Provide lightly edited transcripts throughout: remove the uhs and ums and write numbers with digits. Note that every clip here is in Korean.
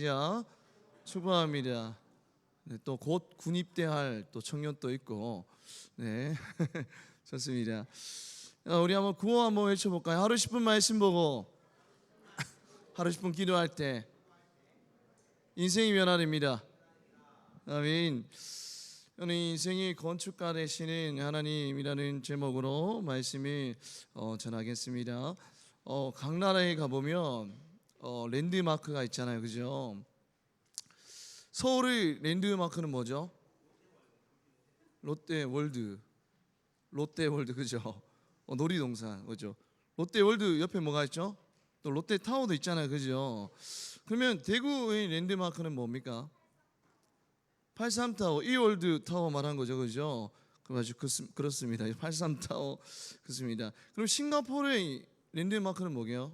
자, 축복합니다. 네, 또 곧 군입대할 또 청년도 있고, 네, 좋습니다. 우리 한번 구호 한번 외쳐볼까요? 하루 10분 말씀 보고 하루 10분 기도할 때 인생이 변화됩니다. 아멘. 오늘 인생이 건축가 되시는 하나님이라는 제목으로 말씀을 전하겠습니다. 각 나라에 가보면 랜드마크가 있잖아요, 그죠? 서울의 랜드마크는 뭐죠? 롯데월드, 그죠? 놀이동산, 그죠? 롯데월드 옆에 뭐가 있죠? 또 롯데타워도 있잖아요, 그죠? 그러면 대구의 랜드마크는 뭡니까? 83타워, 이월드 타워 말한 거죠, 그죠? 그렇습니다. 83타워 그렇습니다. 그럼 싱가포르의 랜드마크는 뭐게요?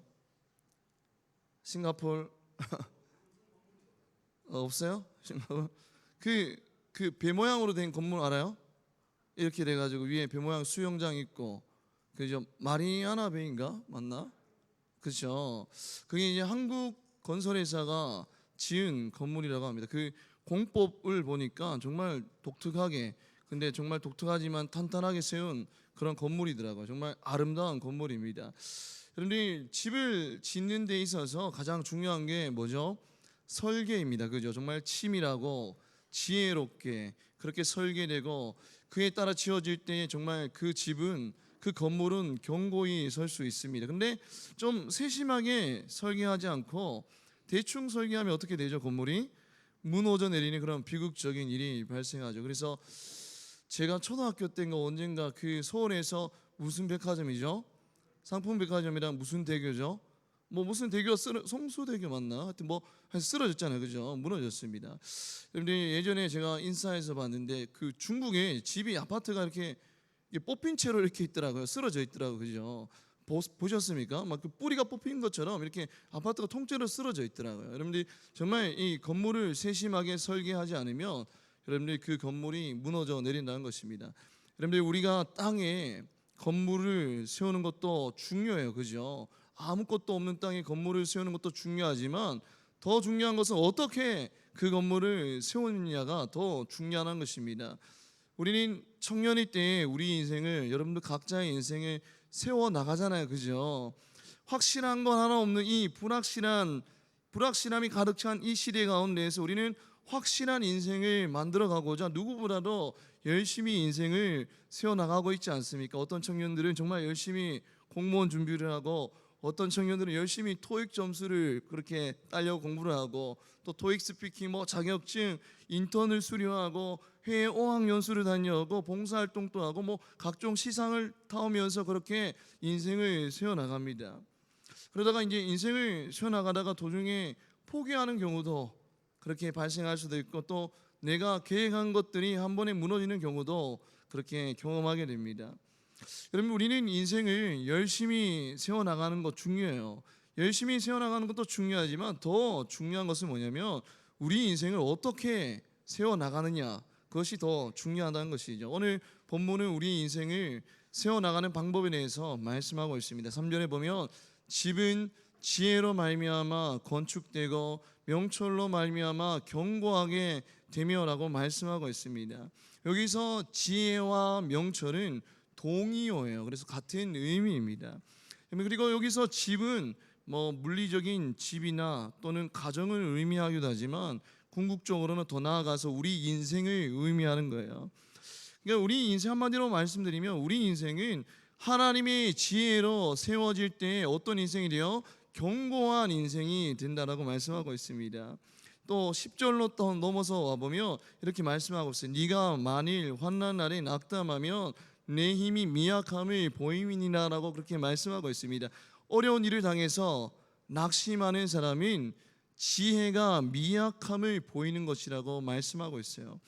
싱가포르 없어요? 싱가포르 그 배 모양으로 된 건물 알아요? 이렇게 돼가지고 위에 배 모양 수영장 있고 그죠? 마리아나 베이인가 맞나? 그렇죠. 그게 이제 한국 건설회사가 지은 건물이라고 합니다. 그 공법을 보니까 정말 독특하게, 근데 정말 독특하지만 탄탄하게 세운 그런 건물이더라고요. 정말 아름다운 건물입니다. 여러분들이 집을 짓는 데 있어서 가장 중요한 게 뭐죠? 설계입니다. 그죠? 정말 치밀하고 지혜롭게 그렇게 설계되고 그에 따라 지어질 때 정말 그 집은, 그 건물은 견고히 설 수 있습니다. 근데 좀 세심하게 설계하지 않고 대충 설계하면 어떻게 되죠? 건물이 무너져 내리는 그런 비극적인 일이 발생하죠. 그래서 제가 초등학교 때인가 언젠가 그 서울에서 무슨 백화점이죠? 상품백화점이랑 무슨 대교죠? 무슨 대교, 성수대교 맞나? 하여튼 쓰러졌잖아요, 그죠? 무너졌습니다. 여러분들 예전에 제가 인사에서 봤는데 그 중국에 집이, 아파트가 이렇게 뽑힌 채로 이렇게 있더라고요. 쓰러져 있더라고요, 그죠? 보셨습니까? 막 그 뿌리가 뽑힌 것처럼 이렇게 아파트가 통째로 쓰러져 있더라고요. 여러분들이 정말 이 건물을 세심하게 설계하지 않으면 여러분들이 그 건물이 무너져 내린다는 것입니다. 여러분들이 우리가 땅에 건물을 세우는 것도 중요해요, 그죠? 아무것도 없는 땅에 건물을 세우는 것도 중요하지만 더 중요한 것은 어떻게 그 건물을 세우느냐가 더 중요한 것입니다. 우리는 청년일 때 우리 인생을, 여러분들 각자의 인생을 세워 나가잖아요, 그죠? 확실한 건 하나 없는 이 불확실함이 가득 찬 이 시대 가운데에서 우리는 확실한 인생을 만들어 가고자 누구보다도 열심히 인생을 세워 나가고 있지 않습니까? 어떤 청년들은 정말 열심히 공무원 준비를 하고, 어떤 청년들은 열심히 토익 점수를 그렇게 따려고 공부를 하고, 또 토익 스피킹 자격증 인턴을 수료하고 해외 어학연수를 다녀오고 봉사활동도 하고 각종 시상을 타오면서 그렇게 인생을 세워나갑니다. 그러다가 이제 인생을 세워나가다가 도중에 포기하는 경우도 그렇게 발생할 수도 있고, 또 내가 계획한 것들이 한 번에 무너지는 경우도 그렇게 경험하게 됩니다. 여러분, 우리는 인생을 열심히 세워나가는 것 중요해요. 열심히 세워나가는 것도 중요하지만 더 중요한 것은 뭐냐면 우리 인생을 어떻게 세워나가느냐, 그것이 더 중요하다는 것이죠. 오늘 본문은 우리 인생을 세워나가는 방법에 대해서 말씀하고 있습니다. 3절에 보면 집은 지혜로 말미암아 건축되고 명철로 말미암아 견고하게 되며라고 말씀하고 있습니다. 여기서 지혜와 명철은 동의어예요. 그래서 같은 의미입니다. 그리고 여기서 집은 물리적인 집이나 또는 가정을 의미하기도 하지만 궁극적으로는 더 나아가서 우리 인생을 의미하는 거예요. 그러니까 우리 인생, 한마디로 말씀드리면 우리 인생은 하나님의 지혜로 세워질 때 어떤 인생이 돼요? 견고한 인생이 된다라고 말씀하고 있습니다. 또 10절로 또 넘어서 와보면 이렇게 말씀하고 있어요. 네가 만일 환난 날에 낙담하면 내 힘이 미약함을 보임이니라라고 그렇게 말씀하고 있습니다. 어려운 일을 당해서 낙심하는 사람은 지혜가 미약함을 보이는 것이라고 말씀하고 있어요.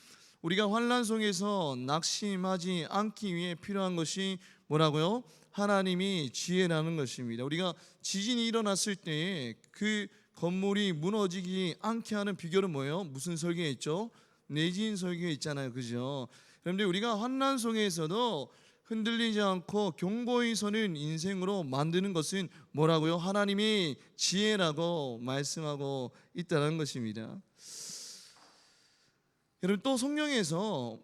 우리가 환난 속에서 낙심하지 않기 위해 필요한 것이 뭐라고요? 하나님이 지혜라는 것입니다. 우리가 지진이 일어났을 때에 그 건물이 무너지지 않게 하는 비결은 뭐예요? 무슨 설계에 있죠? 내진 설계에 있잖아요, 그죠? 그런데 우리가 환난 속에서도 흔들리지 않고 견고히 서는 인생으로 만드는 것은 뭐라고요? 하나님이 지혜라고 말씀하고 있다는 것입니다. 여러분, 또 성경에서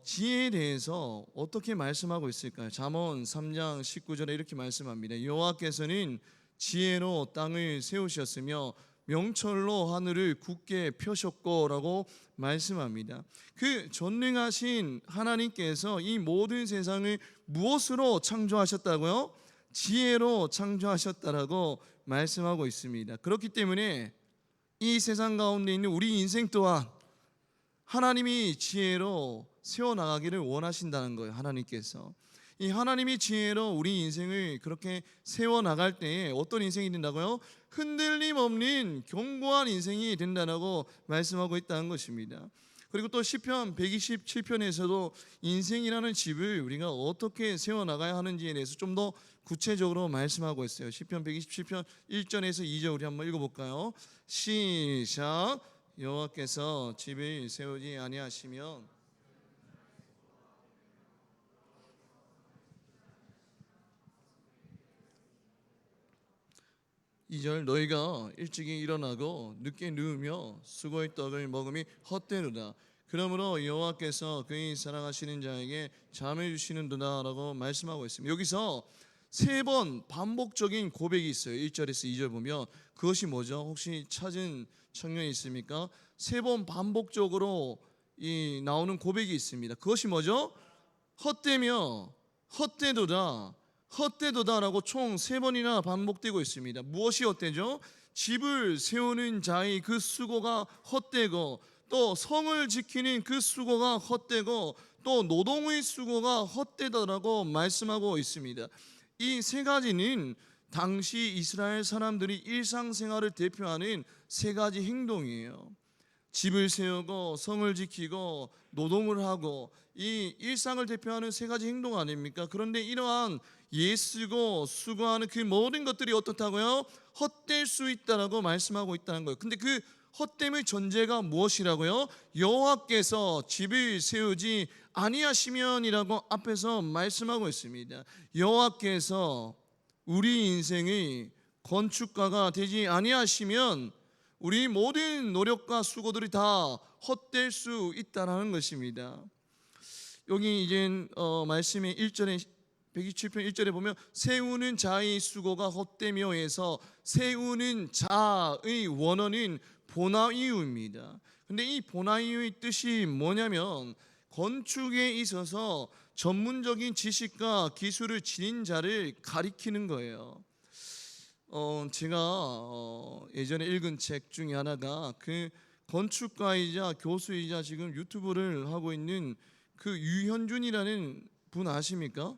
지혜에 대해서 어떻게 말씀하고 있을까요? 잠언 3장 19절에 이렇게 말씀합니다. 여호와께서는 지혜로 땅을 세우셨으며 명철로 하늘을 굳게 펴셨고라고 말씀합니다. 그 전능하신 하나님께서 이 모든 세상을 무엇으로 창조하셨다고요? 지혜로 창조하셨다라고 말씀하고 있습니다. 그렇기 때문에 이 세상 가운데 있는 우리 인생 또한 하나님이 지혜로 세워나가기를 원하신다는 거예요. 하나님께서 이 하나님이 지혜로 우리 인생을 그렇게 세워나갈 때에 어떤 인생이 된다고요? 흔들림 없는 견고한 인생이 된다고 말씀하고 있다는 것입니다. 그리고 또 시편 127편에서도 인생이라는 집을 우리가 어떻게 세워나가야 하는지에 대해서 좀 더 구체적으로 말씀하고 있어요. 시편 127편 1절에서 2절 우리 한번 읽어볼까요? 시작. 여호와께서 집을 세우지 아니하시면 이절 너희가 일찍이 일어나고 늦게 누우며 수고의 떡을 먹음이 헛되도다. 그러므로 여호와께서 그의 사랑하시는 자에게 잠을 주시는도다 라고 말씀하고 있습니다. 여기서 세 번 반복적인 고백이 있어요. 1절에서 2절 보면 그것이 뭐죠? 혹시 찾은 청년이 있습니까? 세 번 반복적으로 나오는 고백이 있습니다. 그것이 뭐죠? 헛되며 헛되도다 헛되도다라고 총 세 번이나 반복되고 있습니다. 무엇이 헛되죠? 집을 세우는 자의 그 수고가 헛되고, 또 성을 지키는 그 수고가 헛되고, 또 노동의 수고가 헛되다라고 말씀하고 있습니다. 이 세 가지는 당시 이스라엘 사람들이 일상생활을 대표하는 세 가지 행동이에요. 집을 세우고 성을 지키고 노동을 하고, 이 일상을 대표하는 세 가지 행동 아닙니까? 그런데 이러한 예쓰고 수고하는 그 모든 것들이 어떻다고요? 헛될 수 있다라고 말씀하고 있다는 거예요. 근데 그 헛됨의 전제가 무엇이라고요? 여호와께서 집을 세우지 아니하시면이라고 앞에서 말씀하고 있습니다. 여호와께서 우리 인생의 건축가가 되지 아니하시면 우리 모든 노력과 수고들이 다 헛될 수 있다는 것입니다. 여기 이제 말씀의 1절에 127편 1절에 보면 세우는 자의 수고가 헛되며 해서 세우는 자의 원어는 보나이유입니다. 근데 이 보나이유의 뜻이 뭐냐면 건축에 있어서 전문적인 지식과 기술을 지닌 자를 가리키는 거예요. 제가 예전에 읽은 책 중에 하나가 그 건축가이자 교수이자 지금 유튜브를 하고 있는 그 유현준이라는 분 아십니까?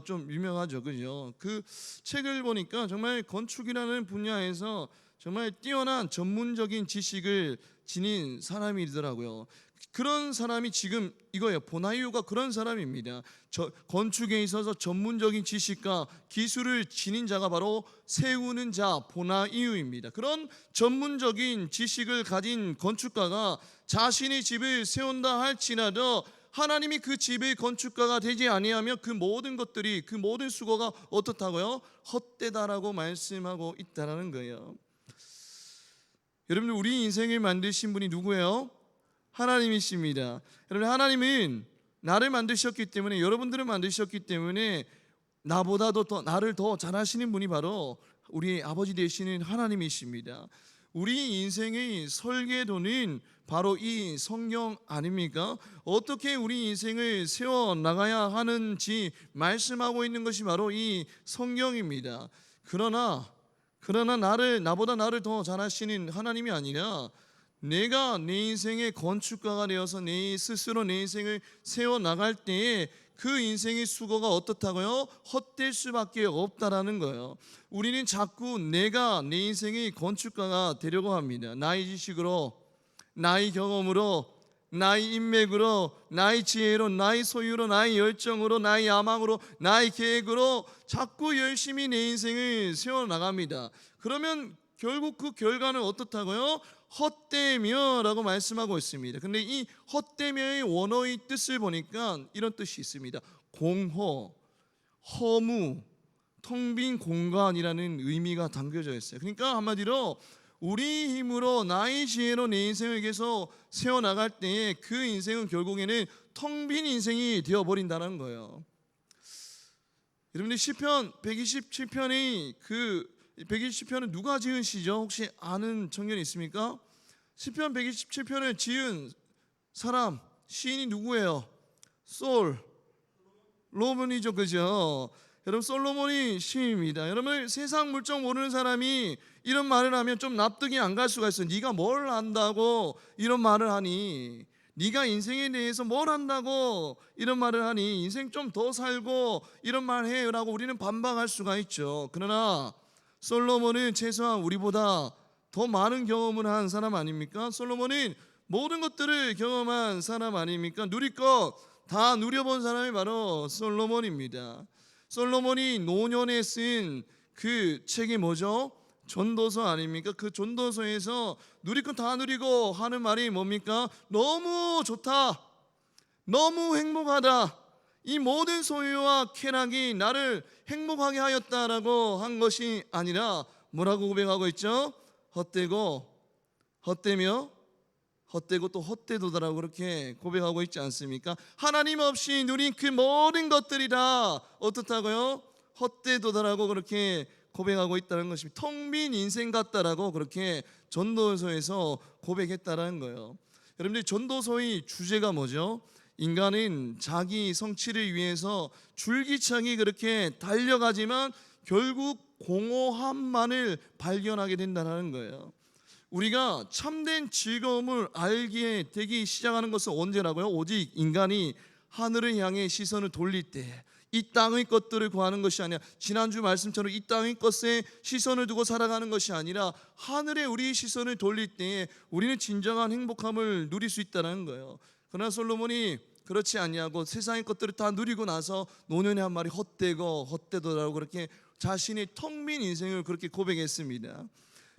좀 유명하죠, 그죠? 그 책을 보니까 정말 건축이라는 분야에서 정말 뛰어난 전문적인 지식을 지닌 사람이더라고요. 그런 사람이 지금 이거예요. 보나이유가 그런 사람입니다. 건축에 있어서 전문적인 지식과 기술을 지닌 자가 바로 세우는 자 보나이유입니다. 그런 전문적인 지식을 가진 건축가가 자신의 집을 세운다 할지라도 하나님이 그 집의 건축가가 되지 아니하면 그 모든 것들이, 그 모든 수고가 어떻다고요? 헛되다라고 말씀하고 있다라는 거예요. 여러분들, 우리 인생을 만드신 분이 누구예요? 하나님이십니다. 여러분, 하나님은 나를 만드셨기 때문에, 여러분들을 만드셨기 때문에 나보다도 더 나를 더 잘하시는 분이 바로 우리 아버지 되시는 하나님이십니다. 우리 인생의 설계도는 바로 이 성경 아닙니까? 어떻게 우리 인생을 세워나가야 하는지 말씀하고 있는 것이 바로 이 성경입니다. 그러나 나보다 나를 더 잘하시는 하나님이 아니라 내가 내 인생의 건축가가 되어서 내 스스로 내 인생을 세워나갈 때에 그 인생의 수고가 어떻다고요? 헛될 수밖에 없다라는 거예요. 우리는 자꾸 내가 내 인생의 건축가가 되려고 합니다. 나의 지식으로, 나의 경험으로, 나의 인맥으로, 나의 지혜로, 나의 소유로, 나의 열정으로, 나의 야망으로, 나의 계획으로 자꾸 열심히 내 인생을 세워나갑니다. 그러면 결국 그 결과는 어떻다고요? 헛되며 라고 말씀하고 있습니다. 근데 이 헛되며의 원어의 뜻을 보니까 이런 뜻이 있습니다. 공허, 허무, 텅 빈 공간이라는 의미가 담겨져 있어요. 그러니까 한마디로 우리 힘으로 나의 지혜로 내 인생을 위해서 세워나갈 때에 그 인생은 결국에는 텅 빈 인생이 되어버린다는 거예요. 여러분들 시편 127편이 127편은 누가 지은 시죠? 혹시 아는 청년이 있습니까? 시편 127편을 지은 사람, 시인이 누구예요? 솔로몬이죠, 그죠? 여러분, 솔로몬이 시인입니다. 여러분, 세상 물정 모르는 사람이 이런 말을 하면 좀 납득이 안 갈 수가 있어요. 네가 뭘 안다고 이런 말을 하니? 네가 인생에 대해서 뭘 안다고 이런 말을 하니? 인생 좀 더 살고 이런 말 해요라고 우리는 반박할 수가 있죠. 그러나 솔로몬은 최소한 우리보다 더 많은 경험을 한 사람 아닙니까? 솔로몬은 모든 것들을 경험한 사람 아닙니까? 누릴 것 다 누려본 사람이 바로 솔로몬입니다. 솔로몬이 노년에 쓴 그 책이 뭐죠? 전도서 아닙니까? 그 전도서에서 누릴 것 다 누리고 하는 말이 뭡니까? 너무 좋다, 너무 행복하다, 이 모든 소유와 쾌락이 나를 행복하게 하였다라고 한 것이 아니라 뭐라고 고백하고 있죠? 헛되고 또 헛되도다라고 그렇게 고백하고 있지 않습니까? 하나님 없이 누린 그 모든 것들이 다 어떻다고요? 헛되도다라고 그렇게 고백하고 있다는 것입니다. 텅 빈 인생 같다라고 그렇게 전도서에서 고백했다라는 거예요. 여러분들, 전도서의 주제가 뭐죠? 인간은 자기 성취를 위해서 줄기차게 그렇게 달려가지만 결국 공허함만을 발견하게 된다는 거예요. 우리가 참된 즐거움을 알게 되기 시작하는 것은 언제라고요? 오직 인간이 하늘을 향해 시선을 돌릴 때, 이 땅의 것들을 구하는 것이 아니라, 지난주 말씀처럼 이 땅의 것에 시선을 두고 살아가는 것이 아니라 하늘에 우리 시선을 돌릴 때에 우리는 진정한 행복함을 누릴 수 있다는 거예요. 그러나 솔로몬이 그렇지 아니하고 세상의 것들을 다 누리고 나서 노년에 한 말이 헛되도라고 그렇게 자신의 텅 빈 인생을 그렇게 고백했습니다.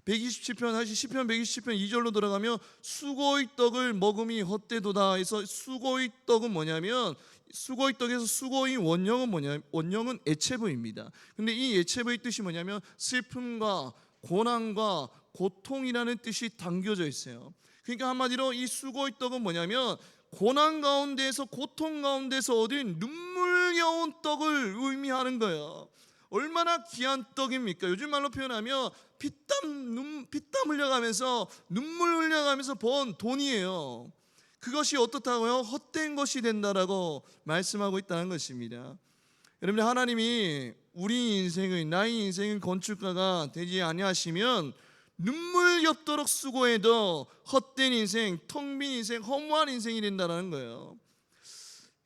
127편, 사실 시편 127편 2절로 들어가면 수고의 떡을 먹음이 헛되도다 해서, 수고의 떡은 뭐냐면, 수고의 떡에서 수고의 원형은 뭐냐면, 원형은 애체부입니다. 근데 이 애체부의 뜻이 뭐냐면 슬픔과 고난과 고통이라는 뜻이 담겨져 있어요. 그러니까 한마디로 이 수고의 떡은 뭐냐면 고난 가운데에서, 고통 가운데서 얻은 눈물겨운 떡을 의미하는 거예요. 얼마나 귀한 떡입니까? 요즘 말로 표현하면 피땀 흘려가면서, 눈물 흘려가면서 번 돈이에요. 그것이 어떻다고요? 헛된 것이 된다라고 말씀하고 있다는 것입니다. 여러분, 하나님이 우리 인생의, 나의 인생의 건축가가 되지 아니하시면 눈물겹도록 수고해도 헛된 인생, 텅 빈 인생, 허무한 인생이 된다는 거예요.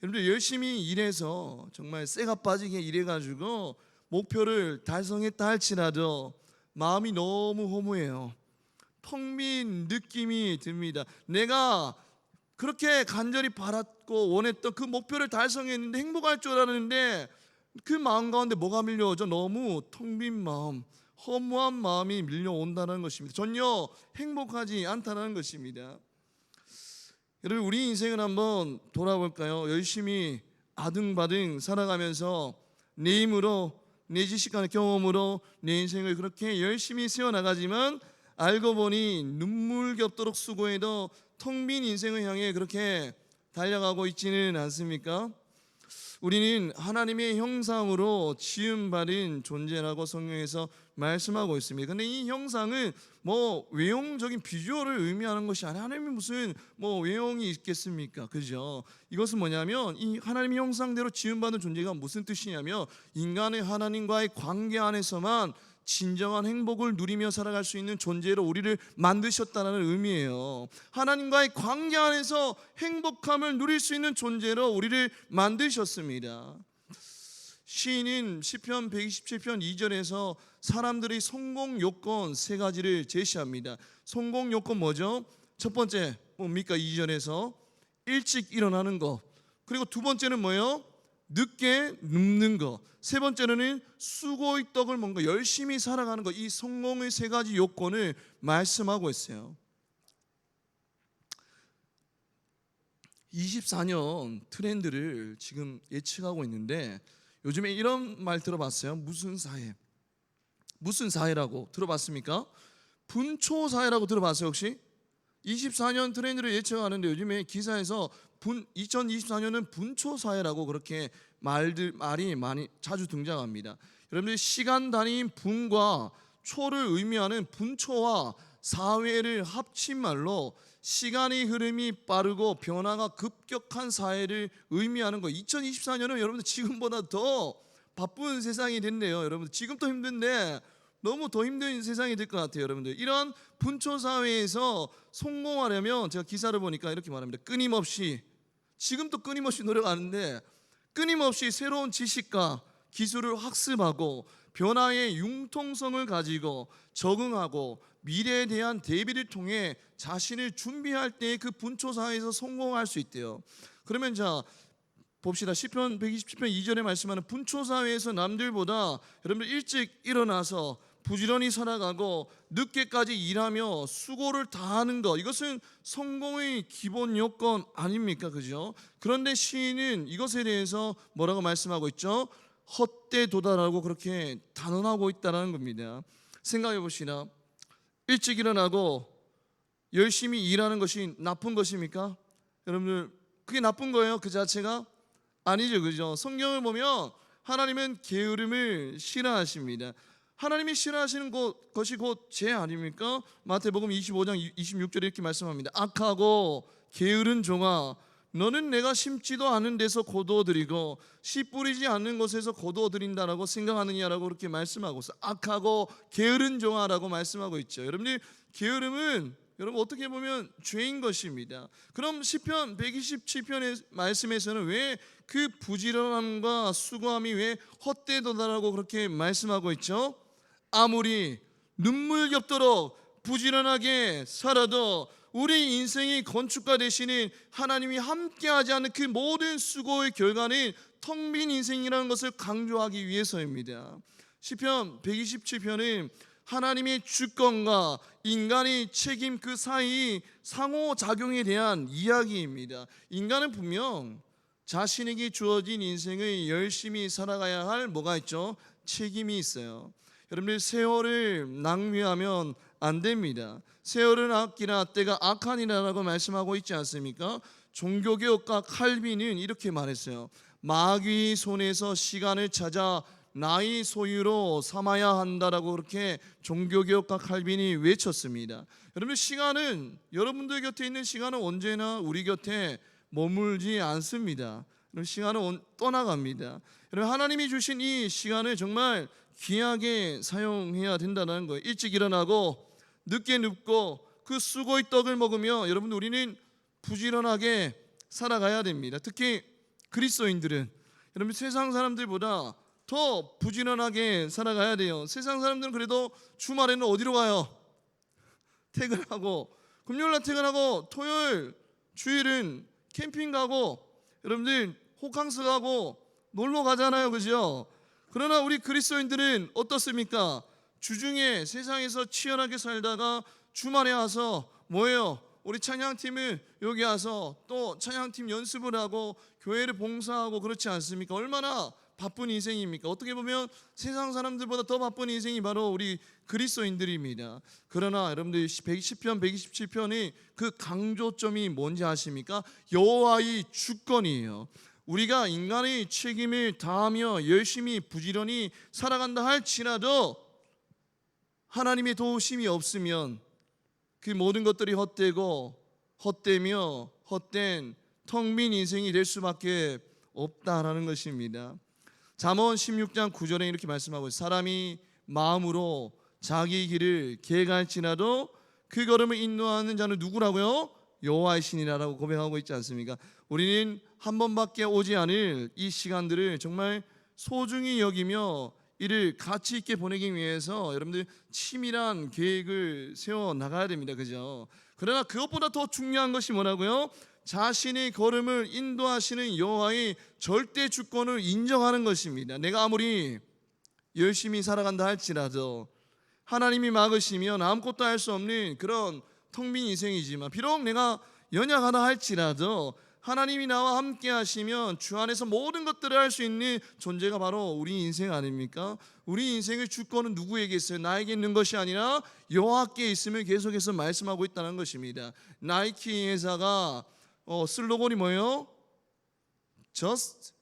여러분들, 열심히 일해서 정말 쇠가 빠지게 일해가지고 목표를 달성했다 할지라도 마음이 너무 허무해요. 텅 빈 느낌이 듭니다. 내가 그렇게 간절히 바랐고 원했던 그 목표를 달성했는데 행복할 줄 알았는데 그 마음 가운데 뭐가 밀려오죠? 너무 텅 빈 마음, 허무한 마음이 밀려온다는 것입니다. 전혀 행복하지 않다는 것입니다. 여러분, 우리 인생을 한번 돌아볼까요? 열심히 아등바등 살아가면서 내 힘으로, 내 지식과 경험으로 내 인생을 그렇게 열심히 세워나가지만 알고 보니 눈물겹도록 수고해도 텅 빈 인생을 향해 그렇게 달려가고 있지는 않습니까? 우리는 하나님의 형상으로 지음받은 존재라고 성경에서 말씀하고 있습니다. 근데 이 형상은 뭐 외형적인 비주얼을 의미하는 것이 아니라, 하나님이 무슨 뭐 외형이 있겠습니까? 그죠? 이것은 뭐냐면, 이 하나님의 형상대로 지음받은 존재가 무슨 뜻이냐면, 인간의 하나님과의 관계 안에서만 진정한 행복을 누리며 살아갈 수 있는 존재로 우리를 만드셨다는 의미예요. 하나님과의 관계 안에서 행복함을 누릴 수 있는 존재로 우리를 만드셨습니다. 시인인 시편 127편 2절에서 사람들의 성공 요건 세 가지를 제시합니다. 성공 요건 뭐죠? 첫 번째 뭡니까? 2절에서 일찍 일어나는 것. 그리고 두 번째는 뭐예요? 늦게 눕는 것. 세 번째는 수고의 떡을 먹는 것, 열심히 살아가는 것. 이 성공의 세 가지 요건을 말씀하고 있어요. 24년 트렌드를 지금 예측하고 있는데 요즘에 이런 말 들어봤어요? 무슨 사회? 무슨 사회라고 들어봤습니까? 분초 사회라고 들어봤어요 혹시? 24년 트렌드를 예측하는데 요즘에 기사에서 2024년은 분초 사회라고 그렇게 말이 많이 자주 등장합니다. 여러분들 시간 단위인 분과 초를 의미하는 분초와 사회를 합친 말로 시간의 흐름이 빠르고 변화가 급격한 사회를 의미하는 거. 2024년은 여러분들 지금보다 더 바쁜 세상이 됐네요. 여러분들 지금도 힘든데 너무 더 힘든 세상이 될 것 같아요. 여러분들 이런 분초 사회에서 성공하려면 제가 기사를 보니까 이렇게 말합니다. 끊임없이, 지금도 끊임없이 노력하는데 끊임없이 새로운 지식과 기술을 학습하고 변화의 융통성을 가지고 적응하고 미래에 대한 대비를 통해 자신을 준비할 때 그 분초 사회에서 성공할 수 있대요. 그러면 자 봅시다. 시편 127편 2절에 말씀하는 분초 사회에서 남들보다 여러분들 일찍 일어나서 부지런히 살아가고 늦게까지 일하며 수고를 다하는 것, 이것은 성공의 기본 요건 아닙니까? 그죠? 그런데 시인은 이것에 대해서 뭐라고 말씀하고 있죠? 헛되 도달하고 그렇게 단언하고 있다는 겁니다. 생각해 보시나, 일찍 일어나고 열심히 일하는 것이 나쁜 것입니까? 여러분들 그게 나쁜 거예요? 그 자체가? 아니죠. 그죠? 성경을 보면 하나님은 게으름을 싫어하십니다. 하나님이 싫어하시는 것이 곧 죄 아닙니까? 마태복음 25장 26절에 이렇게 말씀합니다. 악하고 게으른 종아, 너는 내가 심지도 않은 데서 거두어들이고 씨 뿌리지 않는 곳에서 거두어들인다라고 생각하느냐라고 그렇게 말씀하고 있어요. 악하고 게으른 종아라고 말씀하고 있죠. 여러분들 게으름은 여러분 어떻게 보면 죄인 것입니다. 그럼 시편 127편의 말씀에서는 왜 그 부지런함과 수고함이 왜 헛되도다라고 그렇게 말씀하고 있죠? 아무리 눈물겹도록 부지런하게 살아도 우리 인생의 건축가 되시는 하나님이 함께하지 않는 그 모든 수고의 결과는 텅 빈 인생이라는 것을 강조하기 위해서입니다. 시편 127편은 하나님의 주권과 인간의 책임 그 사이 상호작용에 대한 이야기입니다. 인간은 분명 자신에게 주어진 인생을 열심히 살아가야 할 뭐가 있죠? 책임이 있어요. 여러분들 세월을 낭비하면 안 됩니다. 세월을 아끼라 때가 악하니라라고 말씀하고 있지 않습니까? 종교개혁가 칼빈은 이렇게 말했어요. 마귀 손에서 시간을 찾아 나의 소유로 삼아야 한다라고 그렇게 종교개혁가 칼빈이 외쳤습니다. 여러분 시간은, 여러분들 곁에 있는 시간은 언제나 우리 곁에 머물지 않습니다. 시간은 떠나갑니다. 여러분 하나님이 주신 이 시간을 정말 귀하게 사용해야 된다는 거예요. 일찍 일어나고 늦게 눕고 그 수고의 떡을 먹으며 여러분 우리는 부지런하게 살아가야 됩니다. 특히 그리스도인들은 여러분 세상 사람들보다 더 부지런하게 살아가야 돼요. 세상 사람들은 그래도 주말에는 어디로 가요? 퇴근하고, 금요일날 퇴근하고 토요일 주일은 캠핑 가고 여러분들 호캉스 가고 놀러 가잖아요. 그죠? 그러나 우리 그리스도인들은 어떻습니까? 주중에 세상에서 치열하게 살다가 주말에 와서 뭐예요? 우리 찬양팀을 여기 와서 또 찬양팀 연습을 하고 교회를 봉사하고 그렇지 않습니까? 얼마나 바쁜 인생입니까? 어떻게 보면 세상 사람들보다 더 바쁜 인생이 바로 우리 그리스도인들입니다. 그러나 여러분들 110편 127편이 그 강조점이 뭔지 아십니까? 여호와의 주권이에요. 우리가 인간의 책임을 다하며 열심히 부지런히 살아간다 할지라도 하나님의 도우심이 없으면 그 모든 것들이 헛되며 헛된 텅 빈 인생이 될 수밖에 없다라는 것입니다. 잠언 16장 9절에 이렇게 말씀하고 있어요. 사람이 마음으로 자기 길을 계갈지라도 그 걸음을 인도하는 자는 누구라고요? 여호와의 신이라고 고백하고 있지 않습니까? 우리는 한 번밖에 오지 않을 이 시간들을 정말 소중히 여기며 이를 가치 있게 보내기 위해서 여러분들 치밀한 계획을 세워 나가야 됩니다. 그죠? 그러나 그것보다 더 중요한 것이 뭐라고요? 자신의 걸음을 인도하시는 여호와의 절대 주권을 인정하는 것입니다. 내가 아무리 열심히 살아간다 할지라도 하나님이 막으시면 아무것도 할 수 없는 그런 텅 빈 인생이지만, 비록 내가 연약하다 할지라도 하나님이 나와 함께 하시면 주 안에서 모든 것들을 할 수 있는 존재가 바로 우리 인생 아닙니까? 우리 인생의 주권은 누구에게 있어요? 나에게 있는 것이 아니라 여호와께 있음을 계속해서 말씀하고 있다는 것입니다. 나이키 회사가 슬로건이 뭐예요? Just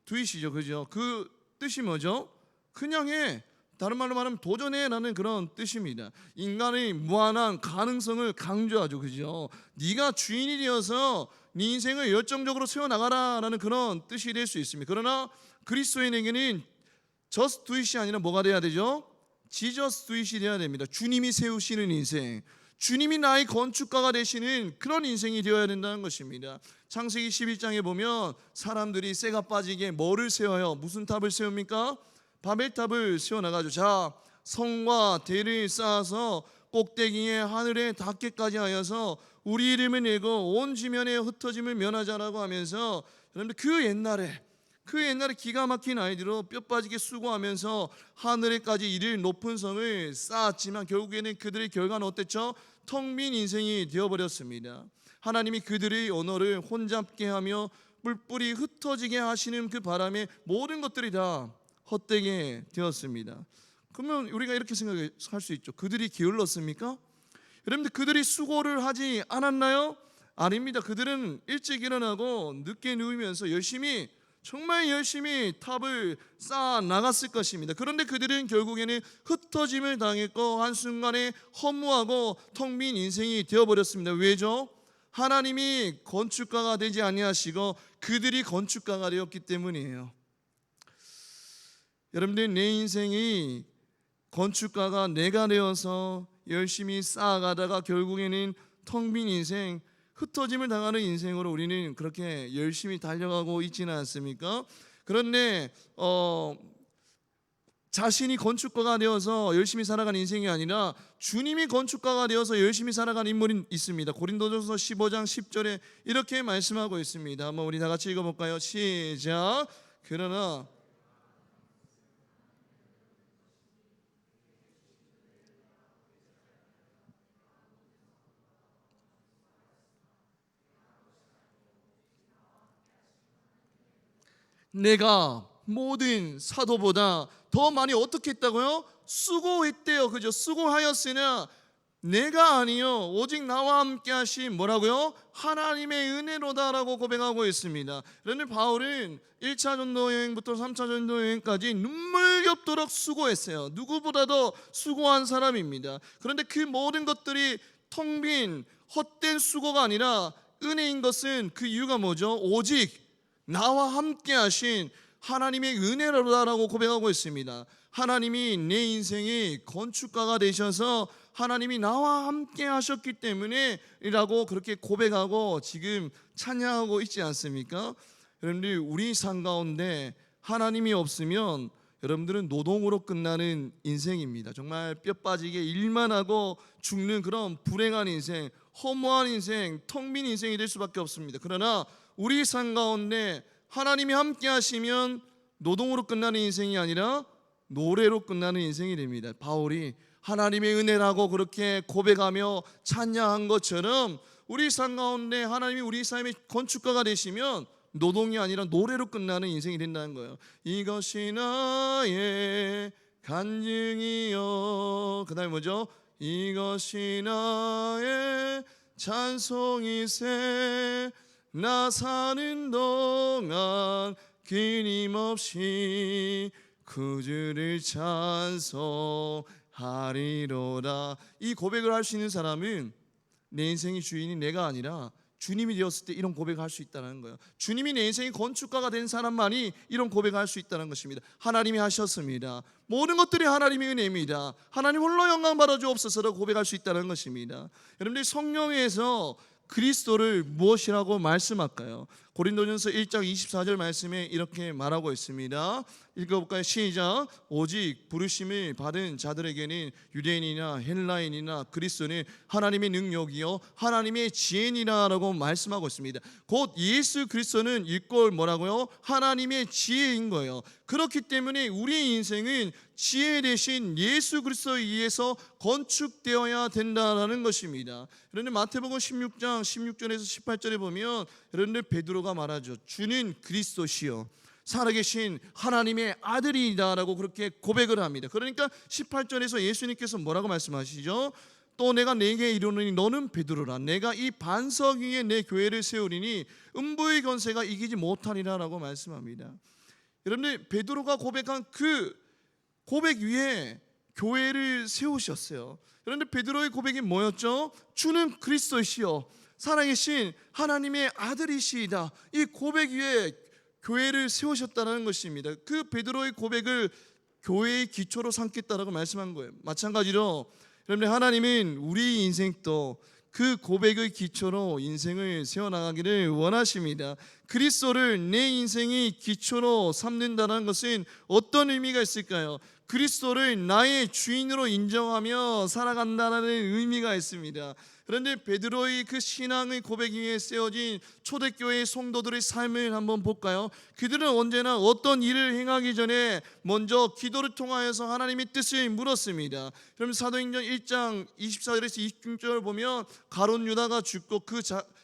do it이죠, 그죠? 그 뜻이 뭐죠? 그냥 해. 다른 말로 말하면 도전해라는 그런 뜻입니다. 인간의 무한한 가능성을 강조하죠, 그죠? 네가 주인이 되어서 네 인생을 열정적으로 세워나가라라는 그런 뜻이 될 수 있습니다. 그러나 그리스도인에게는 just do it이 아니라 뭐가 돼야 되죠? Jesus do it이 돼야 됩니다. 주님이 세우시는 인생, 주님이 나의 건축가가 되시는 그런 인생이 되어야 된다는 것입니다. 창세기 11장에 보면 사람들이 쇠가 빠지게 뭐를 세워요? 무슨 탑을 세웁니까? 바벨탑을 세워나가죠. 자, 성과 대를 쌓아서 꼭대기에 하늘에 닿게까지 하여서 우리 이름을 내고 온 지면에 흩어짐을 면하자라고 하면서, 여러분들 그 옛날에 기가 막힌 아이디로 뼈 빠지게 수고하면서 하늘에까지 이를 높은 성을 쌓았지만 결국에는 그들의 결과는 어땠죠? 텅 빈 인생이 되어버렸습니다. 하나님이 그들의 언어를 혼잡게 하며 뿔뿔이 흩어지게 하시는 그 바람에 모든 것들이 다 헛되게 되었습니다. 그러면 우리가 이렇게 생각할 수 있죠. 그들이 게을렀습니까? 여러분들 그들이 수고를 하지 않았나요? 아닙니다. 그들은 일찍 일어나고 늦게 누우면서 정말 열심히 탑을 쌓아 나갔을 것입니다. 그런데 그들은 결국에는 흩어짐을 당했고 한순간에 허무하고 텅 빈 인생이 되어버렸습니다. 왜죠? 하나님이 건축가가 되지 아니하시고 그들이 건축가가 되었기 때문이에요. 여러분들, 내 인생이 건축가가 내가 되어서 열심히 쌓아가다가 결국에는 텅 빈 인생, 흩어짐을 당하는 인생으로 우리는 그렇게 열심히 달려가고 있지는 않습니까? 그런데 자신이 건축가가 되어서 열심히 살아가는 인생이 아니라 주님이 건축가가 되어서 열심히 살아가는 인물이 있습니다. 고린도전서 15장 10절에 이렇게 말씀하고 있습니다. 한번 우리 다 같이 읽어볼까요? 시작. 그러나 내가 모든 사도보다 더 많이 어떻게 했다고요? 수고했대요. 그죠? 수고하였으나 내가 아니요 오직 나와 함께 하신 뭐라고요? 하나님의 은혜로다라고 고백하고 있습니다. 그런데 바울은 1차 전도 여행부터 3차 전도 여행까지 눈물겹도록 수고했어요. 누구보다도 수고한 사람입니다. 그런데 그 모든 것들이 텅 빈 헛된 수고가 아니라 은혜인 것은 그 이유가 뭐죠? 오직 나와 함께 하신 하나님의 은혜로다라고 고백하고 있습니다. 하나님이 내 인생의 건축가가 되셔서 하나님이 나와 함께 하셨기 때문에 라고 그렇게 고백하고 지금 찬양하고 있지 않습니까? 여러분들, 우리 삶 가운데 하나님이 없으면 여러분들은 노동으로 끝나는 인생입니다. 정말 뼈 빠지게 일만 하고 죽는 그런 불행한 인생, 허무한 인생, 텅 빈 인생이 될 수밖에 없습니다. 그러나 우리 삶 가운데 하나님이 함께 하시면 노동으로 끝나는 인생이 아니라 노래로 끝나는 인생이 됩니다. 바울이 하나님의 은혜라고 그렇게 고백하며 찬양한 것처럼 우리 삶 가운데 하나님이 우리 삶의 건축가가 되시면 노동이 아니라 노래로 끝나는 인생이 된다는 거예요. 이것이 나의 간증이요, 그 다음에 뭐죠? 이것이 나의 찬송이세, 나 사는 동안 끊임없이 구주를 찬송하리로다. 이 고백을 할 수 있는 사람은 내 인생의 주인이 내가 아니라 주님이 되었을 때 이런 고백을 할 수 있다는 거예요. 주님이 내 인생의 건축가가 된 사람만이 이런 고백을 할 수 있다는 것입니다. 하나님이 하셨습니다. 모든 것들이 하나님의 은혜입니다. 하나님 홀로 영광 받아 주옵소서라고 고백할 수 있다는 것입니다. 여러분들, 성령에서 그리스도를 무엇이라고 말씀할까요? 고린도전서 1장 24절 말씀에 이렇게 말하고 있습니다. 읽어볼까요? 시작. 오직 부르심을 받은 자들에게는 유대인이나 헬라인이나 그리스도는 하나님의 능력이요 하나님의 지혜니라 라고 말씀하고 있습니다. 곧 예수 그리스도는 일꼴 뭐라고요? 하나님의 지혜인 거예요. 그렇기 때문에 우리의 인생은 지혜 대신 예수 그리스도에 의해서 건축되어야 된다는 것입니다. 그런데 마태복음 16장 16절에서 18절에 보면 여러분들 베드로가 말하죠. 주는 그리스도시요 살아계신 하나님의 아들이다라고 그렇게 고백을 합니다. 그러니까 18절에서 예수님께서 뭐라고 말씀하시죠? 또 내가 네게 이르노니 너는 베드로라 내가 이 반석 위에 내 교회를 세우리니 음부의 권세가 이기지 못하리라 라고 말씀합니다. 여러분들 베드로가 고백한 그 고백 위에 교회를 세우셨어요. 여러분들 베드로의 고백이 뭐였죠? 주는 그리스도시요 살아계신 하나님의 아들이시이다. 이 고백 위에 교회를 세우셨다는 것입니다. 그 베드로의 고백을 교회의 기초로 삼겠다라고 말씀한 거예요. 마찬가지로 여러분들 하나님은 우리 인생도 그 고백의 기초로 인생을 세워나가기를 원하십니다. 그리스도를 내 인생의 기초로 삼는다는 것은 어떤 의미가 있을까요? 그리스도를 나의 주인으로 인정하며 살아간다는 의미가 있습니다. 그런데 베드로의 그 신앙의 고백 위에 세워진 초대교회의 성도들의 삶을 한번 볼까요? 그들은 언제나 어떤 일을 행하기 전에 먼저 기도를 통하여서 하나님의 뜻을 물었습니다. 그럼 사도행전 1장 24절에서 26절 보면 가룟 유다가 죽고 그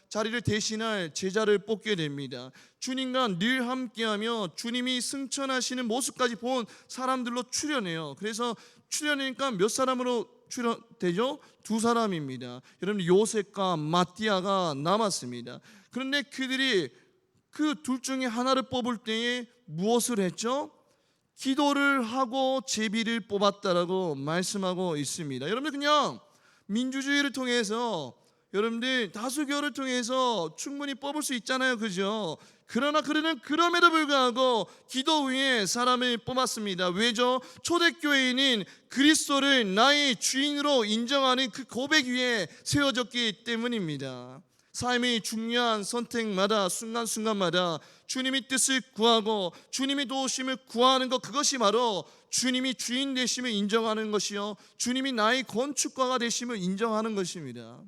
자리를 대신할 제자를 뽑게 됩니다. 주님과 늘 함께하며 주님이 승천하시는 모습까지 본 사람들로 출연해요. 그래서 출연하니까 몇 사람으로 출연되죠? 2사람입니다. 여러분 요셉과 마띠아가 남았습니다. 그런데 그들이 그 둘 중에 하나를 뽑을 때에 무엇을 했죠? 기도를 하고 제비를 뽑았다라고 말씀하고 있습니다. 여러분들 그냥 민주주의를 통해서 여러분들 다수결을 통해서 충분히 뽑을 수 있잖아요, 그죠? 그러나 그들은 그럼에도 불구하고 기도 위에 사람을 뽑았습니다. 왜죠? 초대교회는 그리스도를 나의 주인으로 인정하는 그 고백 위에 세워졌기 때문입니다. 삶의 중요한 선택마다 순간순간마다 주님의 뜻을 구하고 주님의 도우심을 구하는 것, 그것이 바로 주님이 주인 되심을 인정하는 것이요 주님이 나의 건축가가 되심을 인정하는 것입니다.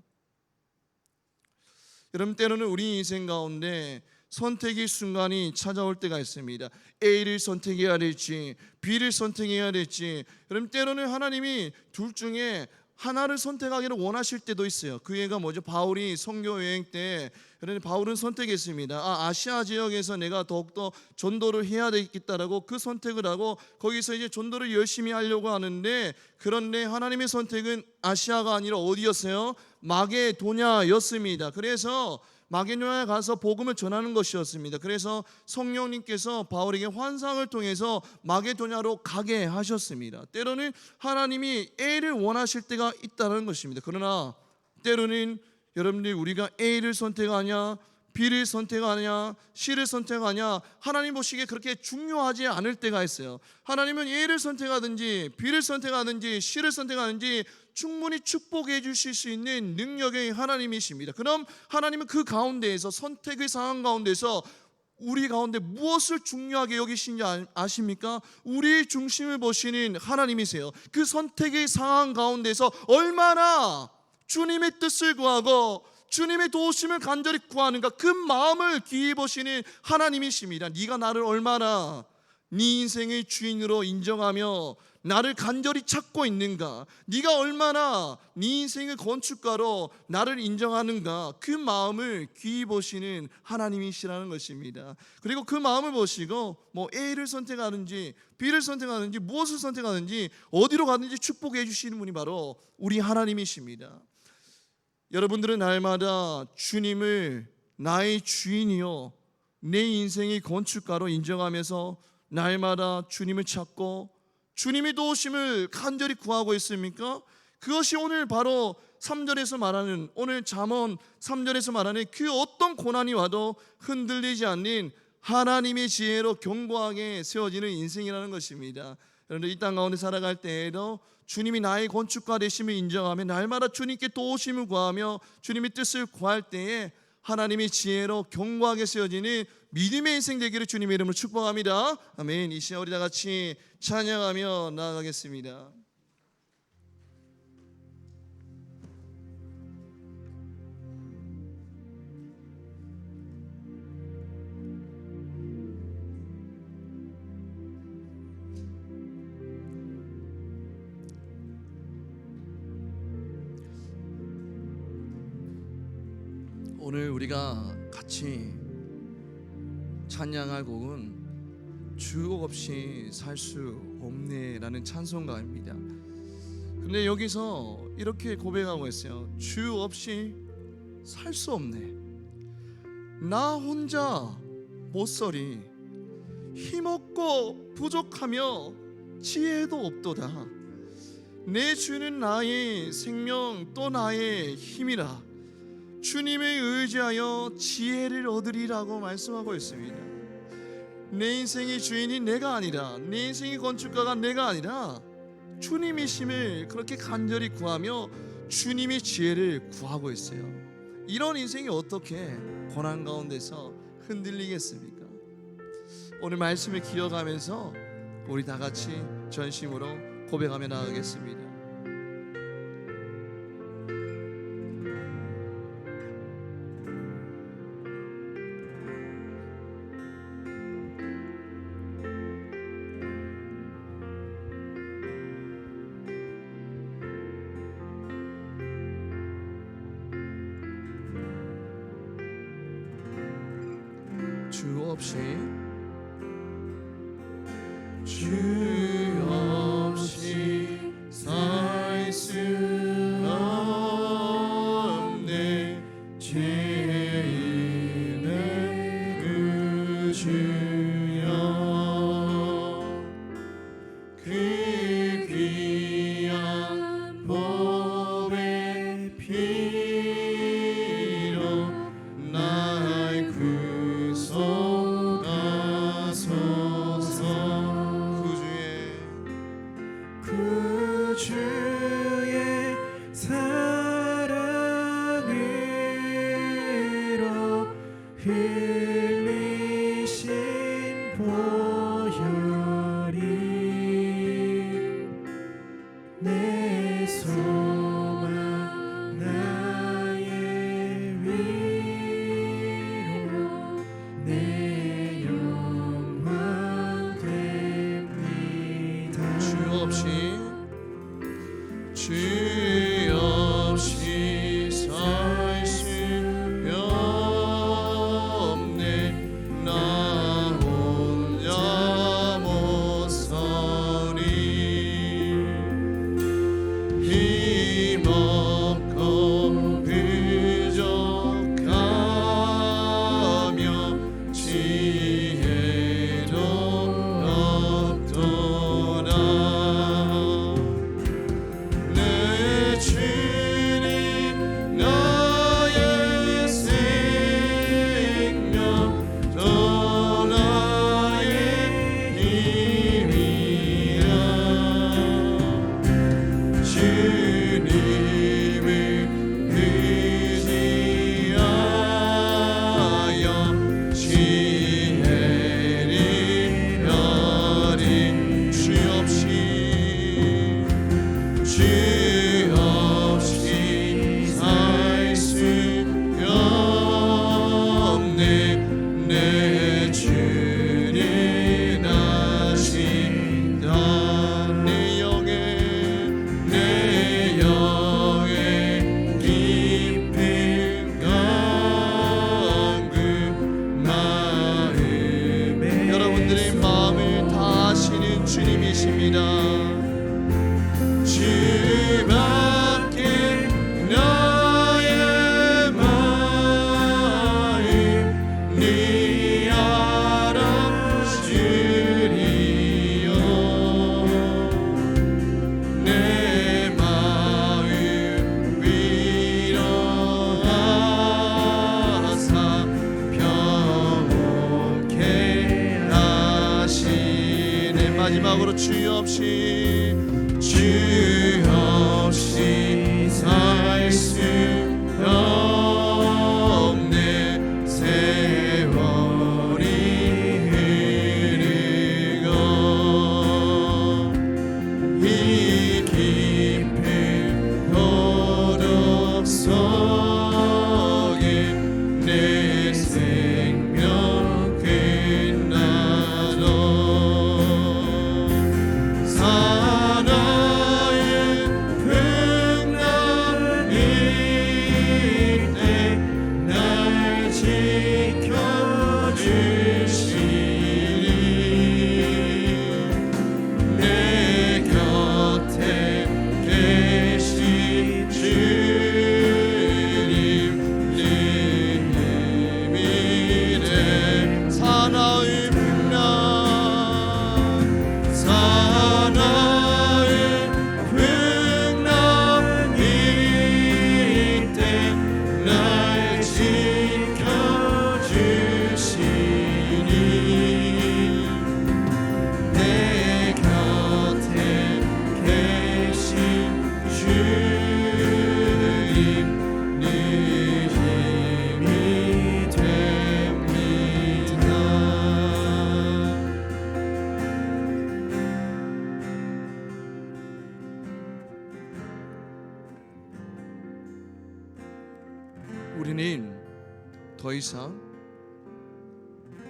여러분 때로는 우리 인생 가운데 선택의 순간이 찾아올 때가 있습니다. A를 선택해야 될지 B를 선택해야 될지. 여러분 때로는 하나님이 둘 중에 하나를 선택하기를 원하실 때도 있어요. 그 예가 뭐죠? 바울이 선교 여행 때 여러분 바울은 선택했습니다. 아시아 지역에서 내가 더욱더 전도를 해야 되겠다라고 그 선택을 하고 거기서 이제 전도를 열심히 하려고 하는데, 그런데 하나님의 선택은 아시아가 아니라 어디였어요? 마게도냐였습니다. 그래서 마게도냐에 가서 복음을 전하는 것이었습니다. 그래서 성령님께서 바울에게 환상을 통해서 마게도냐로 가게 하셨습니다. 때로는 하나님이 A를 원하실 때가 있다는 것입니다. 그러나 때로는 여러분들이 우리가 A를 선택하냐 B를 선택하냐 C를 선택하냐 하나님 보시기에 그렇게 중요하지 않을 때가 있어요. 하나님은 A를 선택하든지 B를 선택하든지 C를 선택하든지 충분히 축복해 주실 수 있는 능력의 하나님이십니다. 그럼 하나님은 그 가운데에서 선택의 상황 가운데서 우리 가운데 무엇을 중요하게 여기신지 아십니까? 우리의 중심을 보시는 하나님이세요. 그 선택의 상황 가운데서 얼마나 주님의 뜻을 구하고 주님의 도우심을 간절히 구하는가, 그 마음을 귀히 보시는 하나님이십니다. 네가 나를 얼마나 네 인생의 주인으로 인정하며 나를 간절히 찾고 있는가, 네가 얼마나 네 인생의 건축가로 나를 인정하는가, 그 마음을 귀히 보시는 하나님이시라는 것입니다. 그리고 그 마음을 보시고 뭐 A를 선택하든지 B를 선택하든지 무엇을 선택하든지 어디로 가든지 축복해 주시는 분이 바로 우리 하나님이십니다. 여러분들은 날마다 주님을 나의 주인이요 내 인생의 건축가로 인정하면서 날마다 주님을 찾고 주님의 도우심을 간절히 구하고 있습니까? 그것이 오늘 바로 3절에서 말하는, 오늘 잠언 3절에서 말하는 그 어떤 고난이 와도 흔들리지 않는 하나님의 지혜로 견고하게 세워지는 인생이라는 것입니다. 여러분 이 땅 가운데 살아갈 때에도 주님이 나의 건축가 되심을 인정하며 날마다 주님께 도우심을 구하며 주님의 뜻을 구할 때에 하나님의 지혜로 견고하게 세워지는 믿음의 인생 되기를 주님의 이름으로 축복합니다. 아멘. 이 시간 우리 다 같이 찬양하며 나아가겠습니다. 오늘 우리가 같이 찬양할 곡은 주 없이 살 수 없네 라는 찬송가입니다. 근데 여기서 이렇게 고백하고 있어요. 주 없이 살 수 없네. 나 혼자 못서리 힘없고 부족하며 지혜도 없도다. 내 주는 나의 생명 또 나의 힘이라. 주님을 의지하여 지혜를 얻으리라고 말씀하고 있습니다. 내 인생의 주인이 내가 아니라, 내 인생의 건축가가 내가 아니라 주님이심을 그렇게 간절히 구하며 주님의 지혜를 구하고 있어요. 이런 인생이 어떻게 고난 가운데서 흔들리겠습니까? 오늘 말씀을 기억하면서 우리 다 같이 전심으로 고백하며 나아가겠습니다. 주 없이 살 수 없네. 죄인의 그 주여 그 귀한 보배 피로 날 구속하소서. 그 주의 사랑으로 흘리신 보혈이 내 소망 나의 위로 내 영광 됩니다. 주 없이 살 수 없네. 나 혼자 못 서리 힘없고 부족하며 지혜도 없도다. 주님 나의 생명 또 나의 힘이야. 주님을 의지하여 지혜를 얻으리. 주 없이 살 수 없네. 내 주를 아신다. 내 영의 깊은 강구 마음에 여러분들의 마음을 다 아시는 주님이십니다. 주밖에 나의 마음 네 알아주리요. 내 마음 위로하사 평온케 하시네. 마지막으로 주 없이 살 수 없네. 더 이상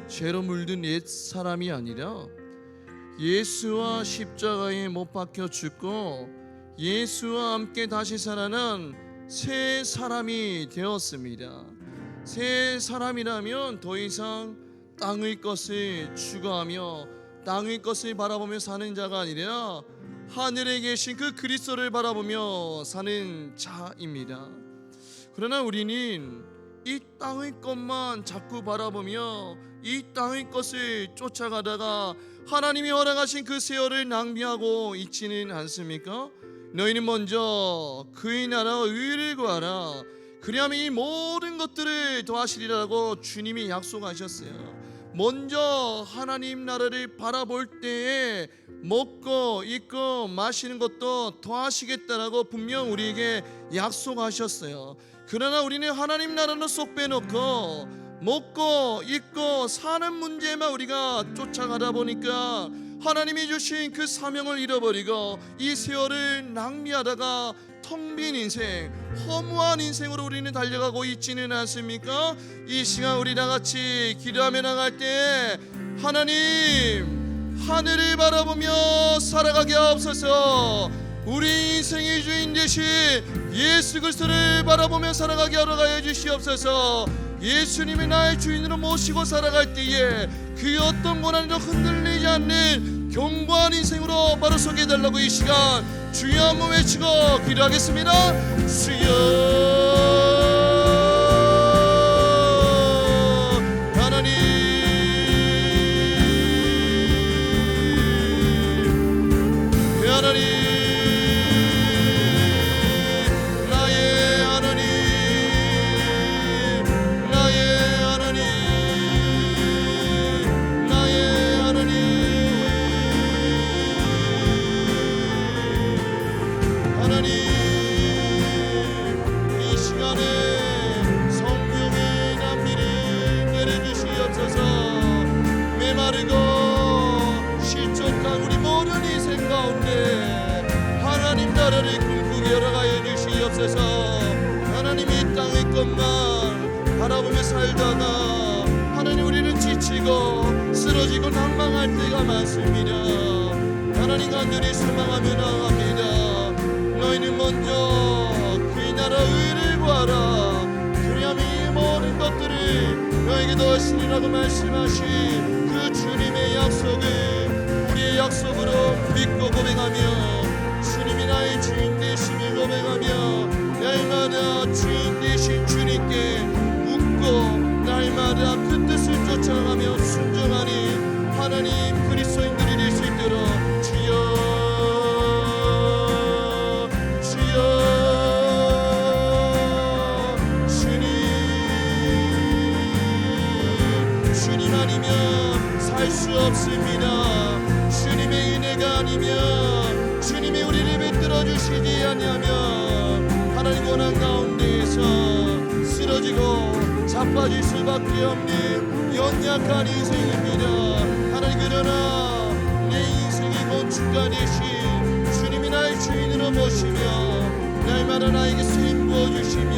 죄로 물든 옛 사람이 아니라 예수와 십자가에 못 박혀 죽고 예수와 함께 다시 살아난 새 사람이 되었습니다. 새 사람이라면 더 이상 땅의 것을 추구하며 땅의 것을 바라보며 사는 자가 아니라 하늘에 계신 그 그리스도를 바라보며 사는 자입니다. 그러나 우리는 이 땅의 것만 자꾸 바라보며 이 땅의 것을 쫓아가다가 하나님이 허락하신 그 세월을 낭비하고 있지는 않습니까? 너희는 먼저 그의 나라와 의를 구하라. 그리하면 이 모든 것들을 더하시리라고 주님이 약속하셨어요. 먼저 하나님 나라를 바라볼 때에 먹고 입고 마시는 것도 더하시겠다라고 분명 우리에게 약속하셨어요. 그러나 우리는 하나님 나라는 쏙 빼놓고 먹고 입고 사는 문제만 우리가 쫓아가다 보니까 하나님이 주신 그 사명을 잃어버리고 이 세월을 낭비하다가 텅 빈 인생, 허무한 인생으로 우리는 달려가고 있지는 않습니까? 이 시간 우리 다 같이 기도하며 나갈 때 하나님 하늘을 바라보며 살아가게 하옵소서. 우리 인생의 주인 되신 예수 그리스도를 바라보며 살아가게 하여 주시옵소서. 예수님이 나의 주인으로 모시고 살아갈 때에 그 어떤 고난에도 흔들리지 않는 견고한 인생으로 바로 서게 해달라고 이 시간 주여 한번 외치고 기도하겠습니다. 주여 하나님, 하나님 나라를 꿈꾸게 열어가여 주시옵소서. 하나님 이 땅의 것만 바라보며 살다가 하나님 우리는 지치고 쓰러지고 낭망할 때가 많습니다. 하나님 간절히 소망하며 나아갑니다. 너희는 먼저 그의 나라 의를 구하라. 그리하면 이 모든 것들을 너에게 더하시리라고 말씀하신 그 주님의 약속을 우리의 약속으로 믿고 고백하며 주님이 나의 주인 되심을 고백하며 날마다 주인 되신 주님께 묻고 날마다 그 뜻을 쫓아가며 순종하는 하나님 그리스도인들이 될 수 있도록 주여 주여 주님 아니면 살 수 없습니다. 주님의 은혜가 아니면 주님이 우리를 붙들어 주시지 아니하면 하나님 고난 가운데에서 쓰러지고 자빠질 수밖에 없는 연약한 인생입니다. 하나님 그러나 내 인생이 건축가 되신 주님이 나의 주인으로 모시며 날마다 나에게 쓰임 부어주시며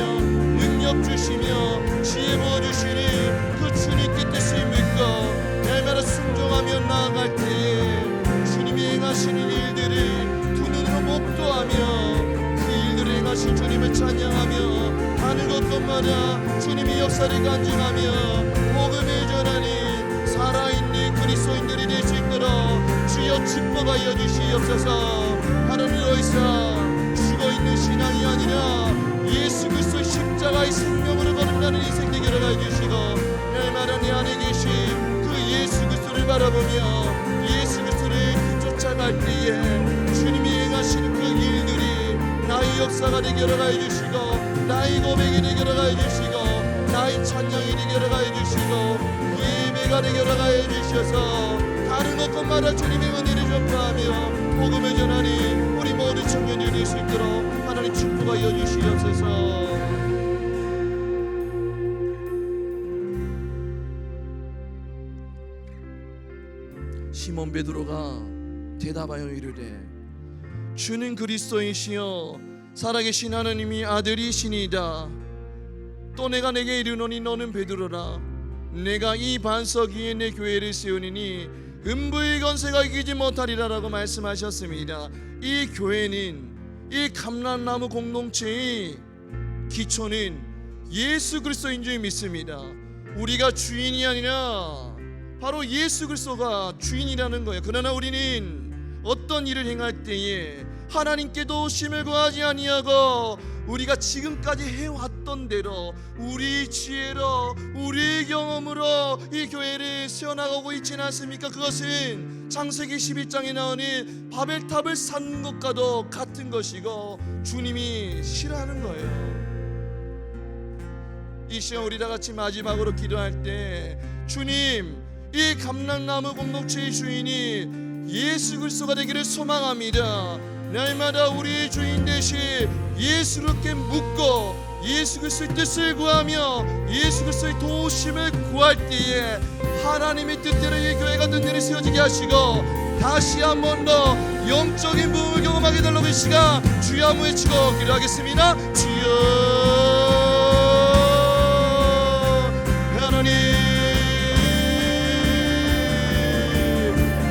능력 주시며 지혜 부어주시니 그 주님께 뜻을 믿고 날마다 순종하며 나아갈 때에 주님이 행하시는 일들을 두 눈으로 목도하며 그 일들을 행하신 주님을 찬양하며 하는 곳곳마다 주님의 역사를 간증하며 복음을 전하는 살아있는 그리스도인들이 될 수 있도록 주여 축복하여 주시옵소서. 하나님 더 이상 죽어있는 신앙이 아니라 예수 그리스도의 십자가의 생명으로 거듭나는 인생 되게 하여 주시고 날마다 내 안에 계신 그 예수 그리스도를 바라보며 예수 그리스도를 쫓아갈 때에 주님이 행하시는 그 일들이 나의 역사가 되게 하여 주시고 나의 고백이 되게 하여 주시고 나의 찬양이 되게 하여 주시고 예배가 되게 하여 주셔서 다른 곳곳마다 주님의 은혜를 전파하며 복음을 전하니 우리 모든 청년이 될 수 있도록 하나님 축복하여 주시옵소서. 시몬 베드로가 대답하여 이르되 주는 그리스도이시여 살아계신 하나님의 아들이시니이다. 또 내가 내게 이르노니 너는 베드로라. 내가 이 반석 위에 내 교회를 세우니니 음부의 권세가 이기지 못하리라라고 말씀하셨습니다. 이 교회는, 이 감람나무 공동체의 기초는 예수 그리스도인 줄 믿습니다. 우리가 주인이 아니라 바로 예수 그리스도가 주인이라는 거예요. 그러나 우리는 어떤 일을 행할 때에 하나님께 도우심을 구하지 아니하고 우리가 지금까지 해왔던 대로 우리 지혜로, 우리 경험으로 이 교회를 세워나가고 있지는 않습니까? 그것은 창세기 11장에 나오는 바벨탑을 쌓는 것과도 같은 것이고 주님이 싫어하는 거예요. 이 시간 우리 다 같이 마지막으로 기도할 때, 주님, 이 감람나무 공동체의 주인이 예수 그리스도가 되기를 소망합니다. 날마다 우리의 주인 대신 예수롭게 묻고 예수 그리스도의 뜻을 구하며 예수 그리스도의 도우심을 구할 때에 하나님의 뜻대로 이 교회가 든든히 세워지게 하시고 다시 한 번 더 영적인 부흥을 경험하게 달라고 이 시간 주여 한번 외치고 기도하겠습니다. 주여 하나님,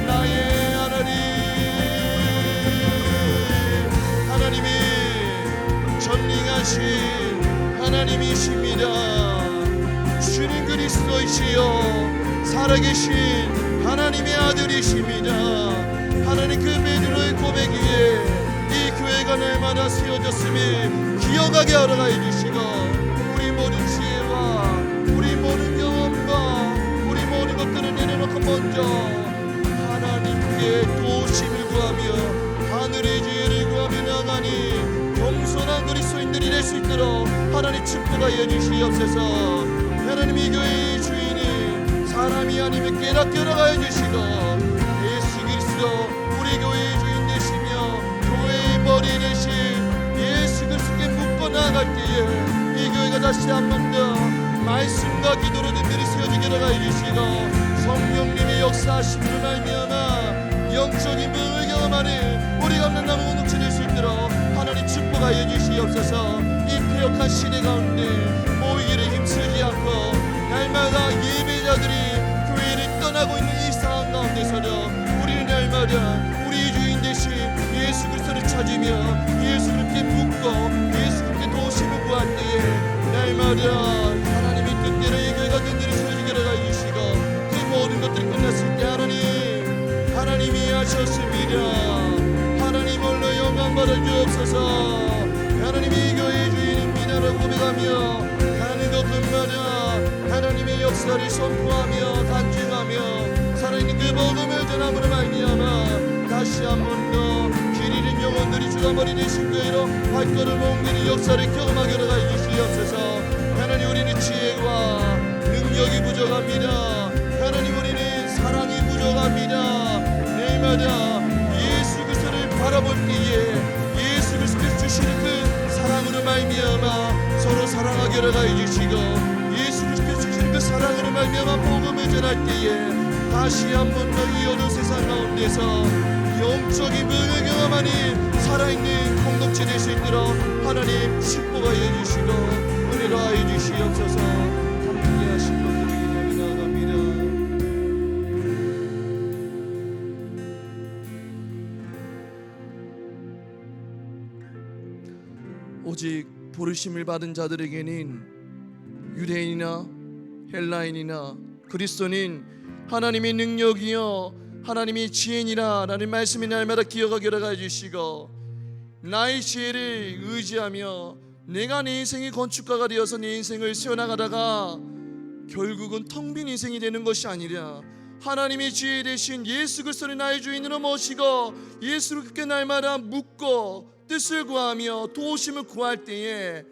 나의 하나님, 하나님이 전능하신 하나님이십니다. 주는 그리스도이시여 살아계신 하나님의 아들이십니다. 하나님, 그 베드로의 고백 위에 이 교회가 날마다 세워졌음을 기억하게 하러 가주시고 우리 모든 지혜와 우리 모든 경험과 우리 모든 것들을 내려놓고 먼저 하나님께 도우심을 구하며 하늘의 지혜를 구하며 나가니 겸손한 그리스도인들이 될 수 있도록 하나님 축복하여 주시옵소서. 하나님, 이 교회의 주인이 사람이 아니면 깨닫게 하여 주시고 예수 그리스도 우리 교회의 주인 되시며 교회의 머리 되신 예수 그리스도께 묻고 나아갈 때에 이 교회가 다시 한 번 더 말씀과 기도로 든든히 세워지게 하여 주시고 성령님의 역사하심으로 말미암아 영적인 부흥을 경험하는 우리 감람나무 공동체 될 수 있도록 하나님 축복하여 주시옵소서. 이 폐역한 시대 가운데 모이기를 힘쓰지 않고 날마다 예배자들이 교회를 떠나고 있는 이 상황 가운데서도 우리는 날마다 우리 주인 대신 예수 그리스도를 찾으며 예수 그리스도께 묻고 예수 그리스도께 도우심을 구할 때에 날마다 하나님의 뜻대로 이 교회가 든든히 세워지게 하여 주시고 그 모든 것들이 끝났을 때 하나님이 하셨습니다. 하나님 홀로 영광 받아 주옵소서. 하나님이 이 교회의 주인입니다라고 고백하며 가는 곳곳마다 하나님의 역사를 선포하며 간증하며 살아있는 그 복음을 전함으로 말미암아 다시 한 번 더 길 잃은 영혼들이 주가 머리 되신 교회로 발걸음 옮기는 역사를 경험하게 하여 주시옵소서. 하나님, 우리는 지혜와 능력이 부족합니다. 하나님, 우리는 사랑이 부족합니다. 날마다 예수 그리스도를 바라볼 때에 예수 그리스도께서 주시는 그 사랑으로 말미암아 서로 사랑하게 하여 주시고 예수 그리스도께서 주시는 그 사랑으로 말미암아 복음을 전할 때에 다시 한 번 더 이 어두운 세상 가운데서 영적인 부흥을 경험하는 살아있는 공동체 될 수 있도록 하나님 축복하여 주시고 은혜로 하여 주시옵소서. 함께 하신 것들이 나아갑니다. 오직 부르심을 받은 자들에게는 유대인이나 헬라인이나 그리스도는 하나님의 능력이요 하나님의 지혜니라 라는 말씀이 날마다 기억하게 하여 주시고 나의 지혜를 의지하며 내가 내 인생의 건축가가 되어서 내 인생을 세워나가다가 결국은 텅 빈 인생이 되는 것이 아니라 하나님의 지혜 대신 예수 그리스도를 나의 주인으로 모시고 예수를 그렇게 날마다 묻고 뜻을 구하며 도우심을 구할 때에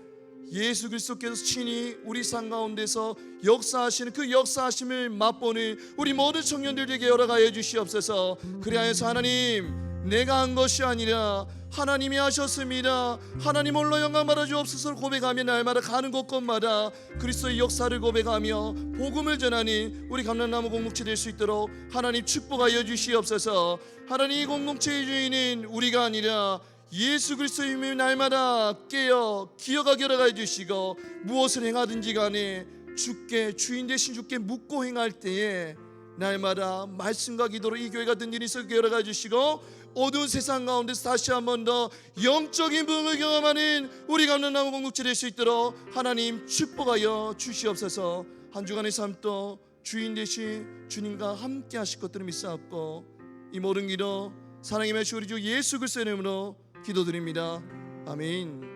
예수 그리스도께서 친히 우리 삶 가운데서 역사하시는 그 역사하심을 맛보는 우리 모든 청년들에게 열어가여 주시옵소서. 그리하여서 하나님, 내가 한 것이 아니라 하나님이 하셨습니다. 하나님 홀로 영광 받아 주옵소서 고백하며 날마다 가는 곳곳마다 그리스도의 역사를 고백하며 복음을 전하는 우리 감람나무 공동체 될 수 있도록 하나님 축복하여 주시옵소서. 하나님, 이 공동체의 주인은 우리가 아니라 예수 그리스도의 이름을 날마다 깨어 기억하게 하여 주시고, 무엇을 행하든지 간에 주께, 주인 되신 주께 묻고 행할 때에 날마다 말씀과 기도로 이 교회가 든 일이 있게 하여 주시고, 어두운 세상 가운데서 다시 한 번 더 영적인 부흥을 경험하는 우리 감람나무 공동체 될 수 있도록 하나님 축복하여 주시옵소서. 한 주간의 삶도 주인 되신 주님과 함께 하실 것들을 믿사옵고, 이 모든 기도 사랑의 메시 우리 주 예수 그리스도의 이름으로 기도드립니다. 아멘.